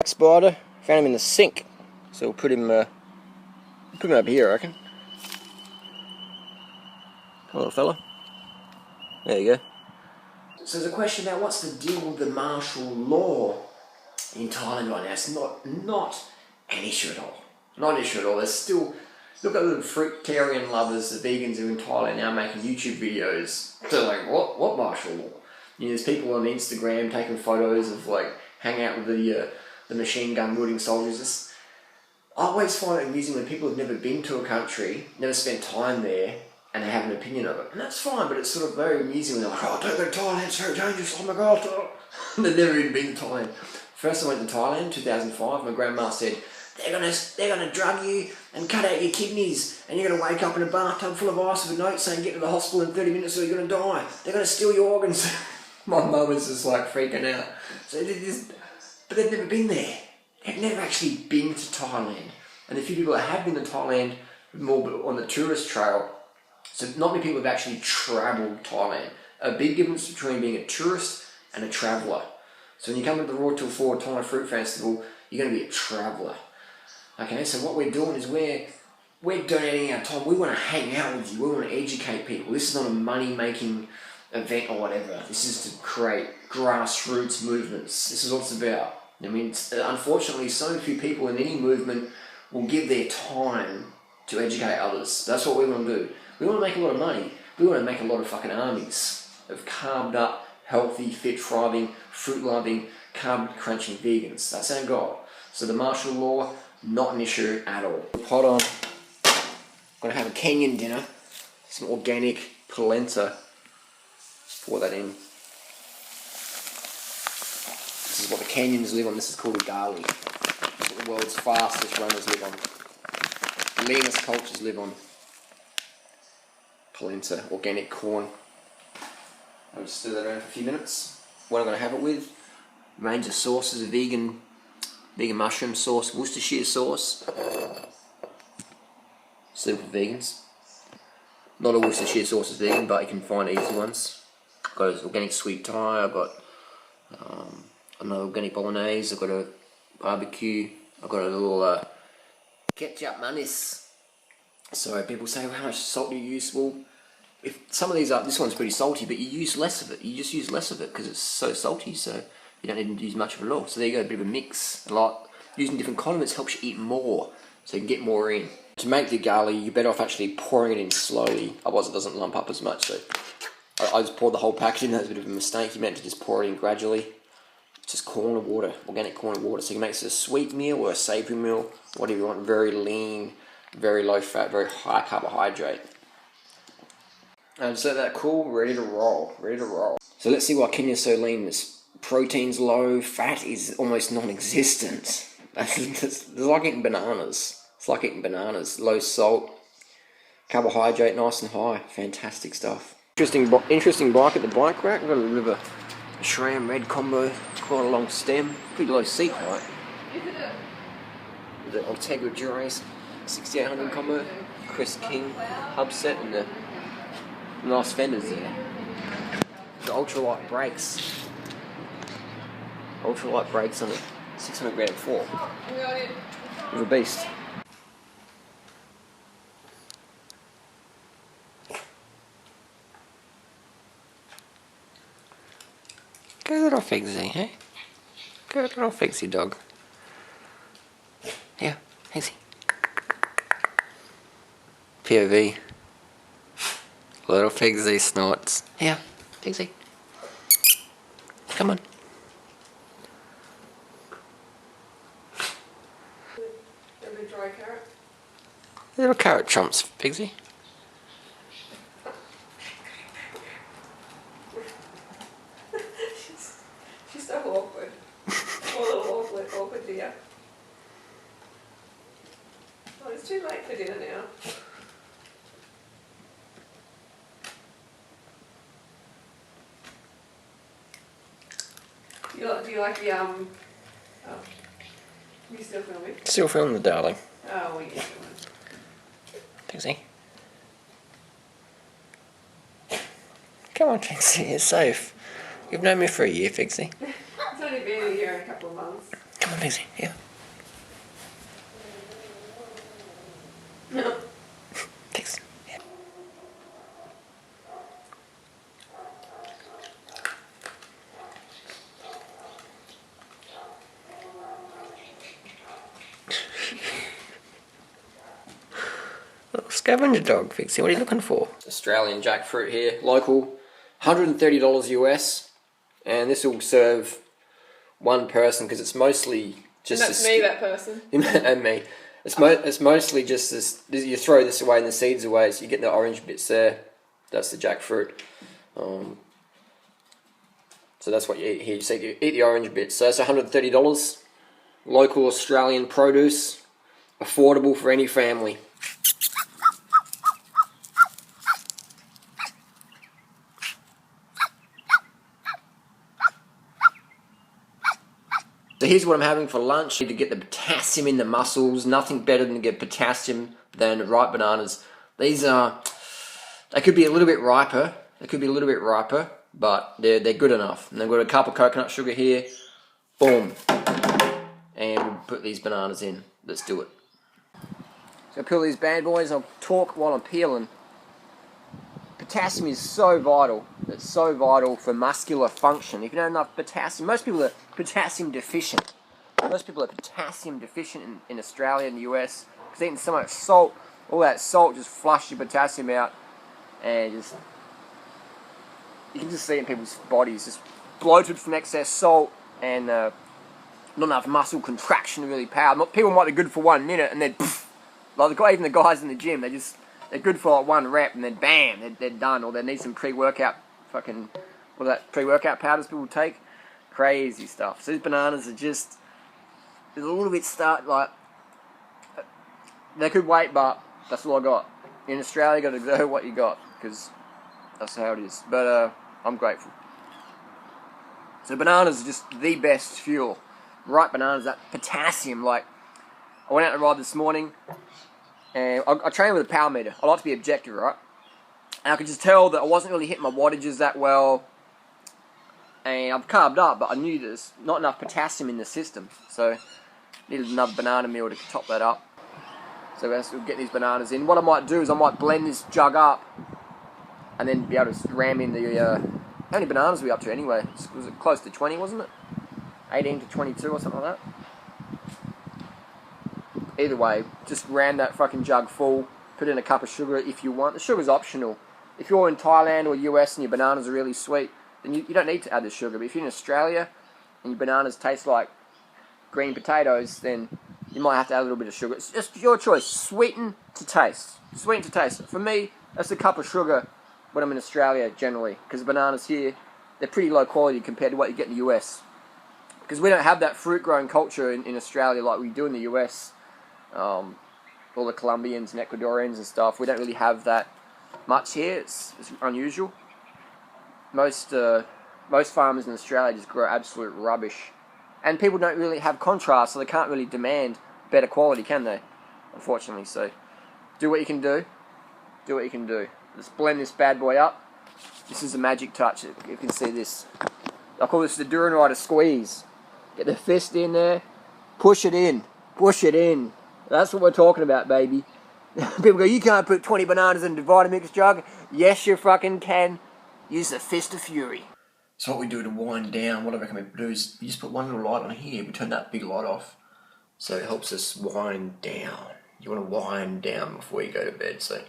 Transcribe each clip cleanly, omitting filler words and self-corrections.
black spider. Found him in the sink, so we'll put him over here, I reckon. Hello, fella. There you go. So there's a question about what's the deal with the martial law in Thailand right now. It's not an issue at all. Not an issue at all. There's still, look at the fruitarian lovers, the vegans who are in Thailand now making YouTube videos. They're like, what martial law? You know, there's people on Instagram taking photos of like hanging out with the machine gun wielding soldiers. I always find it amusing when people have never been to a country, never spent time there, and they have an opinion of it. And that's fine, but it's sort of very amusing when they're like, oh, don't go to Thailand, it's very dangerous, oh my god. And they've never even been to Thailand. First I went to Thailand, 2005, my grandma said, they're gonna drug you and cut out your kidneys, and you're gonna wake up in a bathtub full of ice with a note saying get to the hospital in 30 minutes or you're gonna die. They're gonna steal your organs. My mum was just like freaking out. So but they've never been there. They've never actually been to Thailand. And the few people that have been to Thailand, more on the tourist trail, so not many people have actually travelled Thailand. A big difference between being a tourist and a traveller. So when you come to the Royal Till 4 Thai Fruit Festival, you're going to be a traveller. Okay, so what we're doing is we're donating our time. We want to hang out with you. We want to educate people. This is not a money-making event or whatever. This is to create grassroots movements. This is what it's about. I mean, unfortunately, so few people in any movement will give their time to educate others. That's what we want to do. We want to make a lot of money. We want to make a lot of fucking armies of carved up, healthy, fit, thriving, fruit-loving, carb-crunching vegans. That's our goal. So the martial law, not an issue at all. Pot on. I'm going to have a Kenyan dinner. Some organic polenta. Just pour that in. This is what the Kenyans live on. This is called ugali. This is what the world's fastest runners live on. Leanest cultures live on. Polenta, organic corn. I'll just stir that around for a few minutes. What I'm going to have it with, range of sauces, vegan mushroom sauce, Worcestershire sauce. Super vegans. Not all Worcestershire sauce is vegan, but you can find easy ones. I've got organic sweet Thai, I've got another organic bolognese, I've got a barbecue, I've got a little ketchup manis. So people say, well, how much salt do you use? Well, if some of these are, this one's pretty salty, but you use less of it. You just use less of it because it's so salty, so you don't need to use much of it at all. So there you go, a bit of a mix. A lot. Using different condiments helps you eat more, so you can get more in. To make the ugali, you're better off actually pouring it in slowly, otherwise it doesn't lump up as much. So I just poured the whole package in. That's a bit of a mistake. You meant to just pour it in gradually. It's just corn and water, organic corn and water. So you can make it a sweet meal or a savoury meal, whatever you want. Very lean, very low fat, very high carbohydrate. And just let that cool, ready to roll, So let's see why Kenya's so lean. This protein's low, fat is almost non-existent. It's like eating bananas. It's like eating bananas. Low salt, carbohydrate nice and high. Fantastic stuff. Interesting bike at the bike rack. We've got a bit of a SRAM red combo. Quite a long stem. Pretty low seat height. The Ultegra Durace 6800 combo. Chris King hub set and the nice fenders there. The ultralight brakes. Ultralight brakes on a 600 gram 4. With a beast. Go little Figsy, hey? Go little Figsy dog. Yeah, Figsy. POV. Little Figsy snorts. Yeah, Figsy. Come on. Dry carrot. Little carrot chomps, Figsy. She's so awkward. Poor little awkward dear. Oh, it's too late for dinner now. Do you like the oh, you still filming? Still filming, darling. Oh, yeah. Figsy. Come on, Figsy, you're safe. You've known me for a year, Figsy. It's only been a year and a couple of months. Come on, Pixie. Here. No. Thanks. Yeah. Little scavenger dog, Pixie. What are you looking for? Australian jackfruit here, local, $130 US, and this will serve one person because it's mostly just. And that's me, that person. And me. It's mostly just this. You throw this away and the seeds away, so you get the orange bits there. That's the jackfruit. So that's what you eat here. So you eat the orange bits. So that's $130. Local Australian produce, affordable for any family. So here's what I'm having for lunch. To get the potassium in the muscles, nothing better than to get potassium than ripe bananas. These are, they could be a little bit riper. But they're good enough. And they've got a cup of coconut sugar here. Boom. And we'll put these bananas in. Let's do it. So peel these bad boys. I'll talk while I'm peeling. Potassium is so vital. It's so vital for muscular function. If you don't have enough potassium, most people are potassium deficient. Most people are potassium deficient in Australia and the US because eating so much salt. All that salt just flushes your potassium out, and just you can just see it in people's bodies, just bloated from excess salt and not enough muscle contraction to really power. People might be good for 1 minute and then like even the guys in the gym, they're good for like 1 rep and then bam, they're done. Or they need some pre-workout pre-workout powders people take. Crazy stuff. So these bananas are just, there's a little bit they could wait, but that's all I got. In Australia, you got to go what you got because that's how it is. But I'm grateful. So bananas are just the best fuel. Ripe bananas, that potassium. Like, I went out to ride this morning, and I train with a power meter. I like to be objective, right? And I could just tell that I wasn't really hitting my wattages that well. And I've carved up, but I knew there's not enough potassium in the system. So, needed another banana meal to top that up. So we'll get these bananas in. What I might do is I might blend this jug up and then be able to ram in the... how many bananas are we up to anyway? Was it close to 20, wasn't it? 18 to 22 or something like that. Either way, just ram that fucking jug full. Put in a cup of sugar if you want. The sugar's optional. If you're in Thailand or US and your bananas are really sweet, then you don't need to add the sugar. But if you're in Australia and your bananas taste like green potatoes, then you might have to add a little bit of sugar. It's just your choice. Sweeten to taste. Sweeten to taste. For me, that's a cup of sugar when I'm in Australia generally. Because the bananas here, they're pretty low quality compared to what you get in the US. Because we don't have that fruit growing culture in Australia like we do in the US. All the Colombians and Ecuadorians and stuff, we don't really have that much here. It's unusual. Most farmers in Australia just grow absolute rubbish. And people don't really have contrast, so they can't really demand better quality, can they? Unfortunately, so do what you can do. Do what you can do. Let's blend this bad boy up. This is a magic touch. You can see this. I call this the Duran Rider squeeze. Get the fist in there. Push it in. Push it in. That's what we're talking about, baby. People go, you can't put 20 bananas in a Vitamix jug. Yes, you fucking can. Use the fist of fury. So what we do to wind down, what I recommend we do is you just put one little light on here. We turn that big light off. So it helps us wind down. You want to wind down before you go to bed. So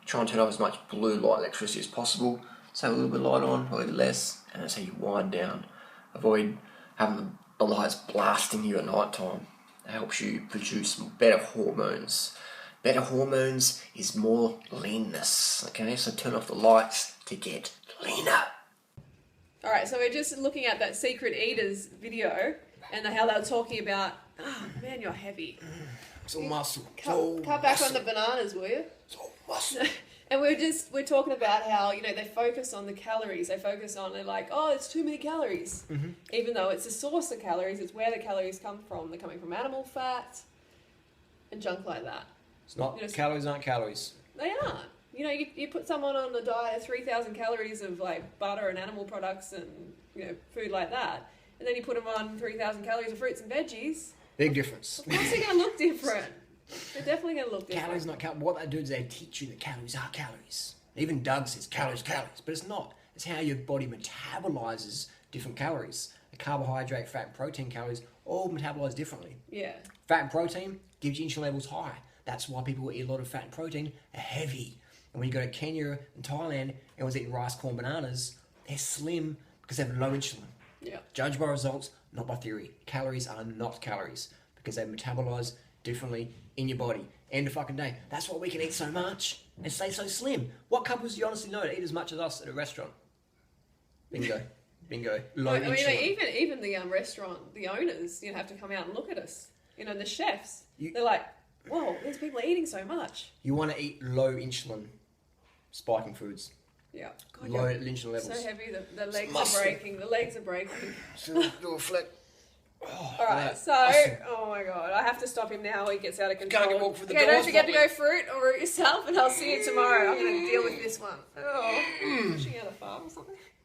try and turn off as much blue light electricity as possible. So a little bit of light on, a little less. And that's how you wind down. Avoid having the lights blasting you at night time. It helps you produce better hormones. Better hormones is more leanness. Okay, so turn off the lights to get leaner. Alright, so we're just looking at that Secret Eaters video and how they were talking about, oh man, you're heavy. It's all muscle. Cut back on the bananas, will you? It's all muscle. And we're talking about how, they focus on the calories. They're like, oh, it's too many calories. Mm-hmm. Even though it's a source of calories, it's where the calories come from. They're coming from animal fat and junk like that. It's not, calories aren't calories. They aren't. You put someone on a diet of 3,000 calories of like butter and animal products and, food like that, and then you put them on 3,000 calories of fruits and veggies. Big difference. Of course they're going to look different. They're definitely going to look different. Calories, not calories. What they do is they teach you that calories are calories. Even Doug says calories, but it's not. It's how your body metabolizes different calories. The carbohydrate, fat, and protein calories all metabolize differently. Yeah. Fat and protein gives you insulin levels high. That's why people who eat a lot of fat and protein are heavy. And when you go to Kenya and Thailand, everyone's eating rice, corn, bananas, they're slim because they have low insulin. Yeah. Judge by results, not by theory. Calories are not calories because they metabolize differently in your body. End of fucking day. That's why we can eat so much and stay so slim. What couples do you honestly know that eat as much as us at a restaurant? Bingo. Bingo. Low I mean, insulin. even the restaurant, the owners, have to come out and look at us. The chefs. They're like, whoa, these people are eating so much. You want to eat low insulin spiking foods. Yeah. God, Low insulin levels. so heavy, the legs are breaking. The legs are breaking. Do a flick. Oh, All right, that. so, oh my God, I have to stop him now. He gets out of control. Can't get walk through the okay, doors don't forget properly. to go fruit or root yourself, and I'll see you tomorrow. I'm going to deal with this one. Oh, pushing out a farm or something.